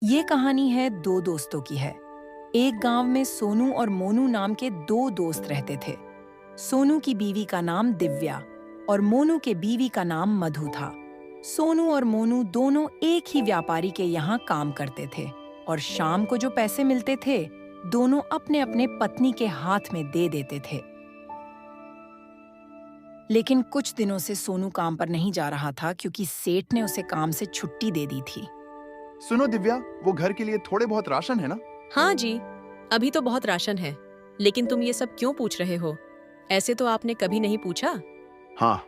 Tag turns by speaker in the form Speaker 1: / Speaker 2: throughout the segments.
Speaker 1: ये कहानी है दो दोस्तों की है। एक गांव में सोनू और मोनू नाम के दो दोस्त रहते थे। सोनू की बीवी का नाम दिव्या और मोनू के बीवी का नाम मधु था। सोनू और मोनू दोनों एक ही व्यापारी के यहाँ काम करते थे और शाम को जो पैसे मिलते थे दोनों अपने अपने पत्नी के हाथ में दे देते थे। लेकिन कुछ दिनों से सोनू काम पर नहीं जा रहा था क्योंकि सेठ ने उसे काम से छुट्टी दे दी थी।
Speaker 2: सुनो दिव्या, वो घर के लिए थोड़े बहुत राशन है ना?
Speaker 3: हाँ जी, अभी तो बहुत राशन है, लेकिन तुम ये सब क्यों पूछ रहे हो? ऐसे तो आपने कभी नहीं पूछा।
Speaker 2: हाँ,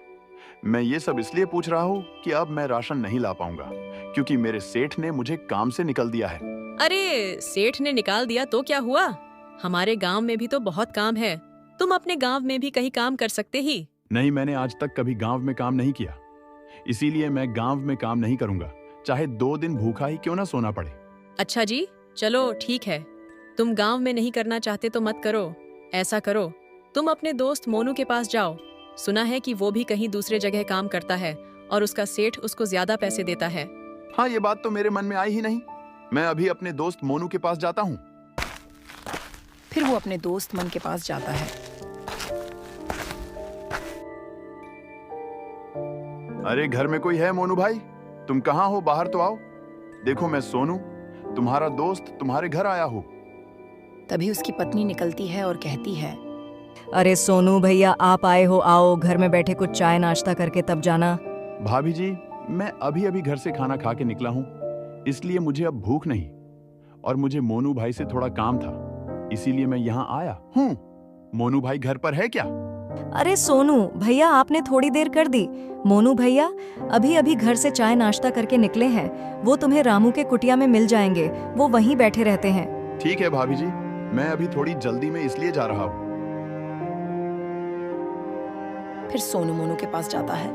Speaker 2: मैं ये सब इसलिए पूछ रहा हूँ कि अब मैं राशन नहीं ला पाऊंगा क्योंकि मेरे सेठ ने मुझे काम से निकल दिया है।
Speaker 3: अरे, सेठ ने निकाल दिया तो क्या हुआ? हमारे गांव में भी तो बहुत काम है। तुम अपने गांव में भी कहीं काम कर सकते ही।
Speaker 2: नहीं, मैंने आज तक कभी गांव में काम नहीं किया, इसीलिए मैं गांव में काम नहीं करूंगा, चाहे 2 दिन भूखा ही क्यों ना सोना पड़े।
Speaker 3: अच्छा जी, चलो ठीक है। तुम गांव में नहीं करना चाहते तो मत करो। ऐसा करो, तुम अपने दोस्त मोनू के पास जाओ। सुना है कि वो भी कहीं दूसरे जगह काम करता है और उसका सेठ उसको ज्यादा पैसे देता है।
Speaker 2: हाँ, ये बात तो मेरे मन में आई ही नहीं। मैं अभी अपने दोस्त मोनू के पास जाता हूँ।
Speaker 1: फिर वो अपने दोस्त मन के पास जाता है।
Speaker 2: अरे, घर में कोई है मोनू भाई? तुम कहाँ हो? बाहर तो आओ। देखो, मैं सोनू, तुम्हारा दोस्त, तुम्हारे घर आया हूँ।
Speaker 1: तभी उसकी पत्नी निकलती है और कहती है,
Speaker 4: अरे सोनू भैया, आप आए हो, आओ घर में बैठे कुछ चाय नाश्ता करके तब जाना।
Speaker 2: भाभी जी, मैं अभी अभी घर से खाना खा के निकला हूँ, इसलिए मुझे अब भूख नहीं और मुझे मोनू भाई से थोड़ा काम था, इसीलिए मैं यहाँ आया हूँ। मोनू भाई घर पर है क्या?
Speaker 4: अरे सोनू भैया, आपने थोड़ी देर कर दी। मोनू भैया अभी अभी घर से चाय नाश्ता करके निकले हैं। वो तुम्हें रामू के कुटिया में मिल जाएंगे, वो वहीं बैठे रहते हैं।
Speaker 2: ठीक है भाभी जी, मैं अभी थोड़ी जल्दी में इसलिए जा रहा हूँ।
Speaker 1: फिर सोनू मोनू के पास जाता है।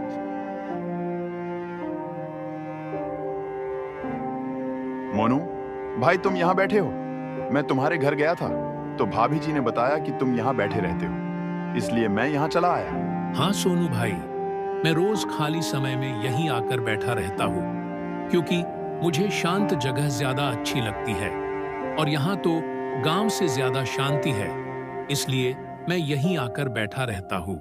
Speaker 2: मोनू भाई, तुम यहाँ बैठे हो? मैं तुम्हारे घर गया था तो भाभी जी ने बताया कि तुम यहाँ बैठे रहते हो, इसलिए मैं यहाँ चला आया।
Speaker 5: हाँ सोनू भाई, मैं रोज खाली समय में यहीं आकर बैठा रहता हूँ क्योंकि मुझे शांत जगह ज्यादा अच्छी लगती है और यहाँ तो गांव से ज्यादा शांति है, इसलिए मैं यहीं आकर बैठा रहता हूँ।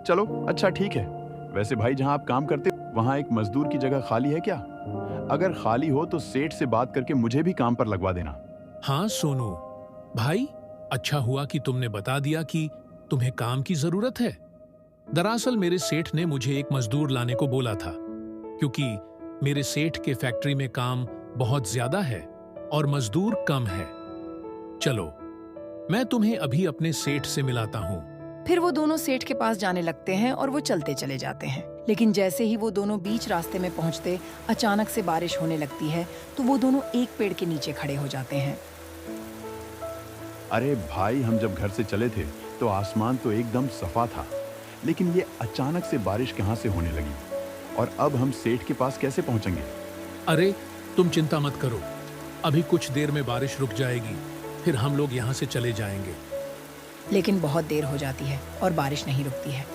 Speaker 2: चलो अच्छा ठीक है। वैसे भाई, जहाँ आप काम करते हो वहाँ एक मजदूर की जगह खाली है क्या? अगर खाली हो तो सेठ से बात करके मुझे भी काम पर लगवा देना।
Speaker 5: हाँ सोनू भाई, अच्छा हुआ कि तुमने बता दिया कि तुम्हें काम की जरूरत है। दरअसल मेरे सेठ ने मुझे एक मजदूर लाने को बोला था क्योंकि मेरे सेठ के फैक्ट्री में काम बहुत ज्यादा है और मजदूर कम है। चलो, मैं तुम्हें अभी अपने सेठ से मिलाता हूँ।
Speaker 1: फिर वो दोनों सेठ के पास जाने लगते हैं और वो चलते चले जाते हैं। लेकिन जैसे ही वो दोनों बीच रास्ते में पहुंचते, अचानक से बारिश होने लगती है तो वो दोनों एक पेड़ के नीचे खड़े हो जाते हैं।
Speaker 2: अरे भाई, हम जब घर से चले थे तो आसमान तो एकदम सफा था, लेकिन ये अचानक से बारिश कहाँ से होने लगी और अब हम सेठ के पास कैसे पहुंचेंगे?
Speaker 5: अरे तुम चिंता मत करो, अभी कुछ देर में बारिश रुक जाएगी, फिर हम लोग यहाँ से चले जाएंगे।
Speaker 1: लेकिन बहुत देर हो जाती है और बारिश नहीं रुकती है।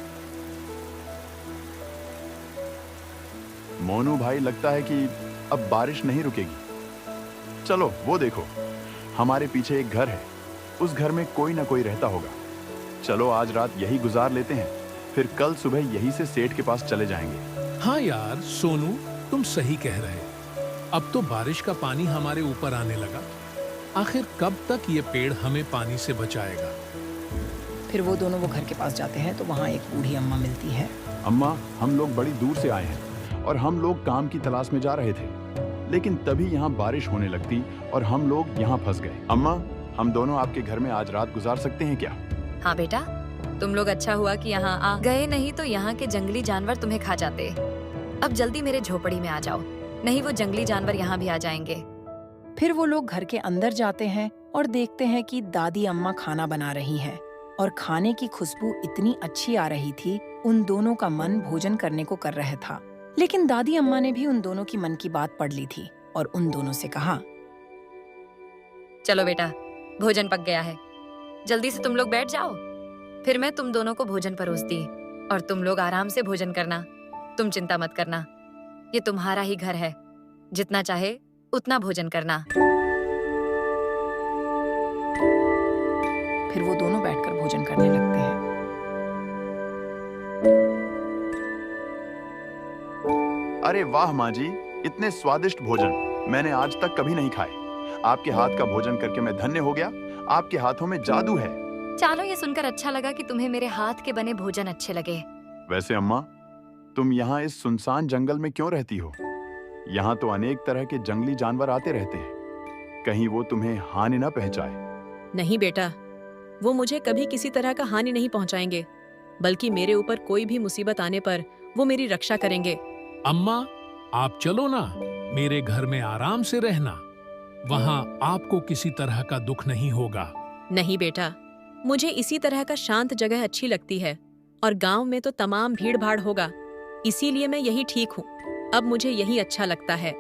Speaker 2: मोनू भाई, लगता है कि अब बारिश नहीं रुकेगी। चलो वो देखो, हमारे पीछे एक घर है, उस घर में कोई ना कोई रहता होगा। चलो आज रात यही गुजार लेते हैं, फिर कल सुबह यही से सेठ के पास चले जाएंगे।
Speaker 5: हाँ यार सोनू, तुम सही कह रहे। अब तो बारिश का पानी हमारे ऊपर आने लगा, आखिर कब तक ये पेड़ हमें पानी से बचाएगा?
Speaker 1: फिर वो दोनों वो घर के पास जाते हैं तो वहाँ एक बूढ़ी अम्मा मिलती है।
Speaker 2: अम्मा, हम लोग बड़ी दूर से आए हैं और हम लोग काम की तलाश में जा रहे थे, लेकिन तभी यहाँ बारिश होने लगती और हम लोग यहाँ फंस गए। अम्मा, हम दोनों आपके घर में आज रात गुजार सकते हैं क्या?
Speaker 6: हाँ बेटा, तुम लोग अच्छा हुआ कि यहाँ आ गए, नहीं तो यहाँ के जंगली जानवर तुम्हें खा जाते। अब जल्दी मेरे झोपड़ी में आ जाओ, नहीं वो जंगली जानवर यहाँ भी आ जाएंगे।
Speaker 1: फिर वो लोग घर के अंदर जाते हैं और देखते हैं कि दादी अम्मा खाना बना रही हैं और खाने की खुशबू इतनी अच्छी आ रही थी, उन दोनों का मन भोजन करने को कर रहा था। लेकिन दादी अम्मा ने भी उन दोनों की मन की बात पढ़ ली थी और उन दोनों से कहा,
Speaker 6: चलो बेटा, भोजन पक गया है, जल्दी से तुम लोग बैठ जाओ, फिर मैं तुम दोनों को भोजन परोसती और तुम लोग आराम से भोजन करना। तुम चिंता मत करना, ये तुम्हारा ही घर है, जितना चाहे उतना भोजन करना।
Speaker 1: फिर वो दोनों बैठकर भोजन करने लगते हैं।
Speaker 2: अरे वाह माँ जी, इतने स्वादिष्ट भोजन मैंने आज तक कभी नहीं खाए। आपके हाथ का भोजन करके मैं धन्य हो गया। आपके हाथों में जादू है।
Speaker 6: चालो, ये सुनकर अच्छा लगा कि तुम्हें मेरे हाथ के बने भोजन अच्छे लगे।
Speaker 2: वैसे अम्मा, तुम यहाँ इस सुनसान जंगल में क्यों रहती हो? यहाँ तो अनेक तरह के जंगली जानवर आते रहते हैं। कहीं वो तुम्हें हानि न पहुंचाए।
Speaker 3: नहीं बेटा, वो मुझे कभी किसी तरह का हानि नहीं पहुंचाएंगे, बल्कि मेरे ऊपर कोई भी मुसीबत आने पर वो मेरी रक्षा करेंगे।
Speaker 5: अम्मा, आप चलो ना, मेरे घर में आराम से रहना। वहाँ आपको किसी तरह का दुख नहीं होगा।
Speaker 3: नहीं बेटा, मुझे इसी तरह का शांत जगह अच्छी लगती है, और गांव में तो तमाम भीड़ भाड़ होगा, इसीलिए मैं यही ठीक हूँ। अब मुझे यही अच्छा लगता है।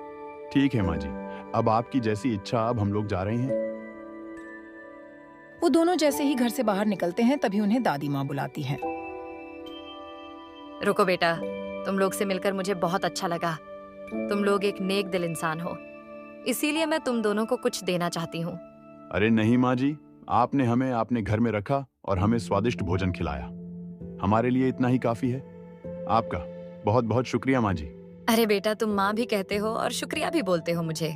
Speaker 2: ठीक है माँ जी, अब आपकी जैसी इच्छा। अब हम लोग जा रहे हैं।
Speaker 1: वो दोनों जैसे ही घर से बाहर निकलते हैं, तभी उन्हें दादी माँ बुलाती हैं।
Speaker 6: रुको बेटा, तुम लोग से मिलकर मुझे बहुत अच्छा लगा। तुम लोग एक नेक दिल इंसान हो, इसीलिए मैं तुम दोनों को कुछ देना चाहती हूँ।
Speaker 2: अरे नहीं माँ जी, आपने हमें अपने घर में रखा और हमें स्वादिष्ट भोजन खिलाया। हमारे लिए इतना ही काफी है। आपका बहुत बहुत शुक्रिया माँ जी।
Speaker 6: अरे बेटा, तुम माँ भी कहते हो और शुक्रिया भी बोलते हो मुझे।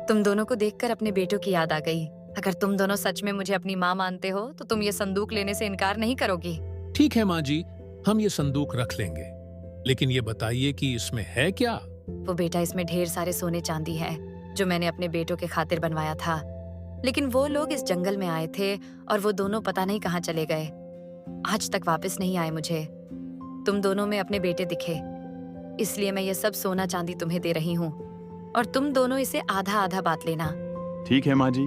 Speaker 6: तुम दोनों को देखकर अपने बेटों की याद आ गई। अगर तुम दोनों सच में मुझे अपनी माँ मानते हो तो तुम ये संदूक लेने से इनकार नहीं करोगी।
Speaker 5: ठीक है माँ जी, हम ये संदूक रख लेंगे, लेकिन ये बताइए कि इसमें है क्या?
Speaker 6: वो बेटा, इसमें ढेर सारे सोने चांदी है जो मैंने अपने बेटों के खातिर बनवाया था, लेकिन वो लोग इस जंगल में आए थे और वो दोनों पता नहीं कहाँ चले गए। आज तक वापस नहीं आए। मुझे तुम दोनों में अपने बेटे दिखे, इसलिए मैं ये सब सोना चांदी तुम्हें दे रही हूँ, और तुम दोनों इसे आधा आधा बांट लेना।
Speaker 2: ठीक है माँ जी,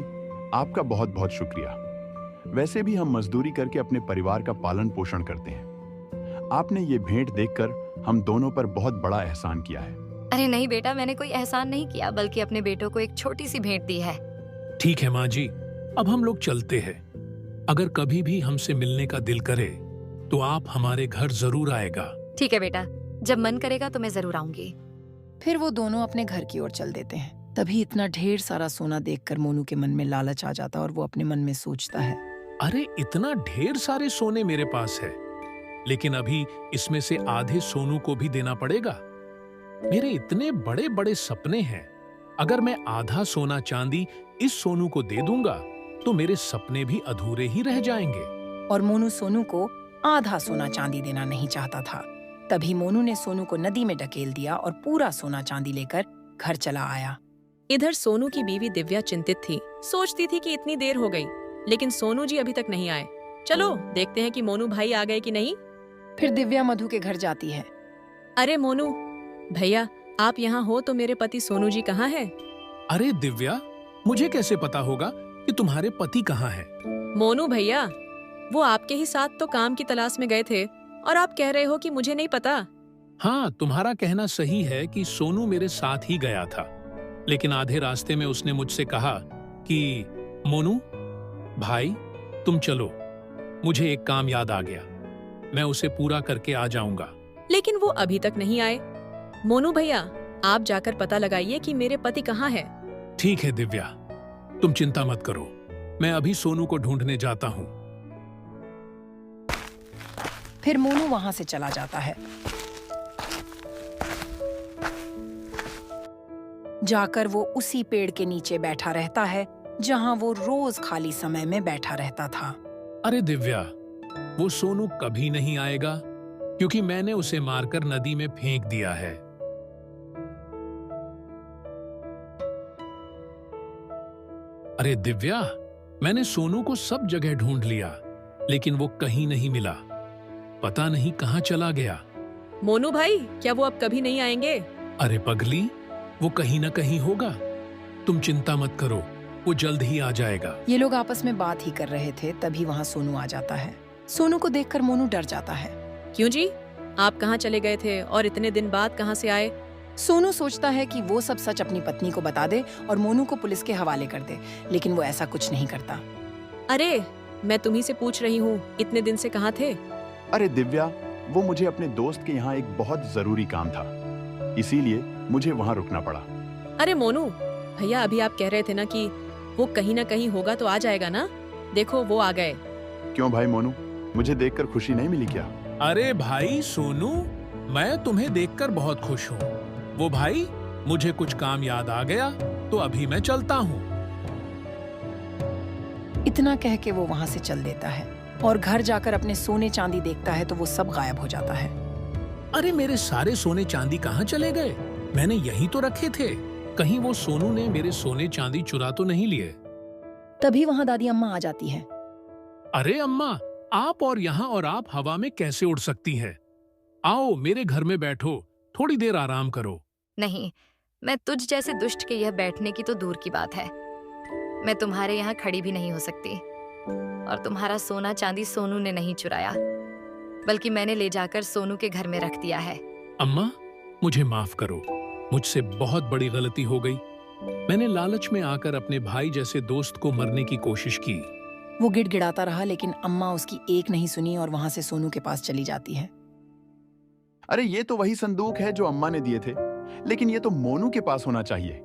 Speaker 2: आपका बहुत बहुत शुक्रिया। वैसे भी हम मजदूरी करके अपने परिवार का पालन पोषण करते हैं। आपने ये भेंट देखकर हम दोनों पर बहुत बड़ा एहसान किया है।
Speaker 6: अरे नहीं बेटा, मैंने कोई एहसान नहीं किया, बल्कि अपने बेटों को एक छोटी सी भेंट दी है।
Speaker 5: ठीक है माँ जी, अब हम लोग चलते हैं। अगर कभी भी हमसे मिलने का दिल करे तो आप हमारे घर जरूर आएगा।
Speaker 6: ठीक है बेटा, जब मन करेगा तो मैं जरूर आऊंगी।
Speaker 1: फिर वो दोनों अपने घर की ओर चल देते हैं। तभी इतना ढेर सारा सोना देखकर मोनू के मन में लालच आ जाता और वो अपने मन में सोचता है,
Speaker 5: अरे इतना ढेर सारे सोने मेरे पास है, लेकिन अभी इसमें से आधे सोनू को भी देना पड़ेगा। मेरे इतने बड़े बड़े सपने हैं, अगर मैं आधा सोना चांदी इस सोनू को दे दूंगा तो मेरे सपने भी अधूरे ही रह जाएंगे।
Speaker 1: और मोनू सोनू को आधा सोना चांदी देना नहीं चाहता था। तभी मोनू ने सोनू को नदी में ढकेल दिया और पूरा सोना चांदी लेकर घर चला आया।
Speaker 3: इधर सोनू की बीवी दिव्या चिंतित थी, सोचती थी कि इतनी देर हो गई, लेकिन सोनू जी अभी तक नहीं आए। चलो देखते हैं कि मोनू भाई आ गए कि नहीं।
Speaker 1: फिर दिव्या मधु के घर जाती है।
Speaker 3: अरे मोनू भैया, आप यहाँ हो तो मेरे पति सोनू जी कहाँ हैं?
Speaker 5: अरे दिव्या, मुझे कैसे पता होगा कि तुम्हारे पति कहाँ हैं?
Speaker 3: मोनू भैया, वो आपके ही साथ तो काम की तलाश में गए थे और आप कह रहे हो कि मुझे नहीं पता।
Speaker 5: हाँ, तुम्हारा कहना सही है कि सोनू मेरे साथ ही गया था, लेकिन आधे रास्ते में उसने मुझसे कहा कि मोनू भाई तुम चलो, मुझे एक काम याद आ गया, मैं उसे पूरा करके आ जाऊंगा।
Speaker 3: लेकिन वो अभी तक नहीं आए। मोनू भैया, आप जाकर पता लगाइए कि मेरे पति कहाँ हैं।
Speaker 5: ठीक है दिव्या, तुम चिंता मत करो, मैं अभी सोनू को ढूंढने जाता हूँ।
Speaker 1: फिर मोनू वहां से चला जाता है। जाकर वो उसी पेड़ के नीचे बैठा रहता है जहां वो रोज खाली समय में बैठा रहता था।
Speaker 5: अरे दिव्या, वो सोनू कभी नहीं आएगा क्योंकि मैंने उसे मारकर नदी में फेंक दिया है। अरे दिव्या, मैंने सोनू को सब जगह ढूंढ लिया, लेकिन वो कहीं नहीं मिला, पता नहीं कहाँ चला गया।
Speaker 3: मोनू भाई, क्या वो अब कभी नहीं आएंगे?
Speaker 5: अरे पगली, वो कहीं ना कहीं होगा, तुम चिंता मत करो, वो जल्द ही आ जाएगा।
Speaker 1: ये लोग आपस में बात ही कर रहे थे, तभी वहां सोनू आ जाता है। सोनू को देखकर मोनू डर जाता है।
Speaker 3: क्यों जी, आप कहाँ चले गए थे और इतने दिन बाद कहाँ से आए?
Speaker 1: सोनू सोचता है कि वो सब सच अपनी पत्नी को बता दे और मोनू को पुलिस के हवाले कर दे, लेकिन वो ऐसा कुछ नहीं करता।
Speaker 3: अरे मैं तुम्ही से पूछ रही हूँ, इतने दिन से कहाँ थे?
Speaker 2: अरे दिव्या, वो मुझे अपने दोस्त के यहाँ एक बहुत जरूरी काम था, इसीलिए मुझे वहां रुकना पड़ा।
Speaker 3: अरे मोनू, भैया अभी आप कह रहे थे ना कि वो कहीं ना कहीं होगा तो आ जाएगा ना। देखो वो आ गए।
Speaker 2: क्यों भाई मोनू, मुझे देखकर खुशी नहीं मिली क्या?
Speaker 5: अरे भाई सोनू, मैं तुम्हें देखकर बहुत खुश हूँ। वो भाई, मुझे कुछ काम याद आ गया तो अभी मैं चलता हूँ।
Speaker 1: इतना कह के वो वहां से चल देता है और घर जाकर अपने सोने चांदी देखता है तो वो सब गायब हो जाता है।
Speaker 5: अरे मेरे सारे सोने चांदी कहाँ चले गए? मैंने यहीं तो रखे थे। कहीं वो सोनू ने मेरे सोने चांदी चुरा तो नहीं लिए?
Speaker 1: तभी वहां दादी अम्मा आ जाती है।
Speaker 5: अरे अम्मा, आप और यहाँ और आप हवा में कैसे उड़ सकती हैं? आओ मेरे घर में बैठो, थोड़ी देर आराम करो।
Speaker 6: नहीं, मैं तुझ जैसे दुष्ट के यह बैठने की तो दूर की बात है। मैं तुम्हारे यहाँ खड़ी भी नहीं हो सकती। और तुम्हारा सोना चांदी सोनू ने नहीं चुराया, बल्कि मैंने ले जाकर सोनू के घर में रख दिया है।
Speaker 5: अम्मा, मुझे माफ करो, मुझसे बहुत बड़ी गलती हो गई। मैंने लालच में आकर अपने भाई जैसे दोस्त को मरने की कोशिश की।
Speaker 1: वो गिड़गिड़ाता रहा लेकिन अम्मा उसकी एक नहीं सुनी और वहां से सोनू के पास चली जाती है।
Speaker 2: अरे ये तो वही संदूक है जो अम्मा ने दिए थे, लेकिन ये तो मोनू के पास होना चाहिए।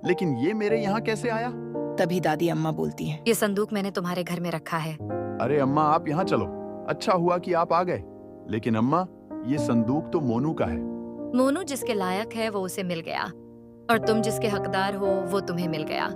Speaker 2: लेकिन ये मेरे यहाँ कैसे आया?
Speaker 1: तभी दादी अम्मा बोलती है,
Speaker 6: ये संदूक मैंने तुम्हारे घर में रखा है।
Speaker 2: अरे अम्मा, आप यहाँ चलो। अच्छा हुआ कि आप आ गए। लेकिन अम्मा, ये संदूक तो मोनू का है।
Speaker 6: मोनू जिसके लायक है वो उसे मिल गया, और तुम जिसके हकदार हो वो तुम्हें मिल गया।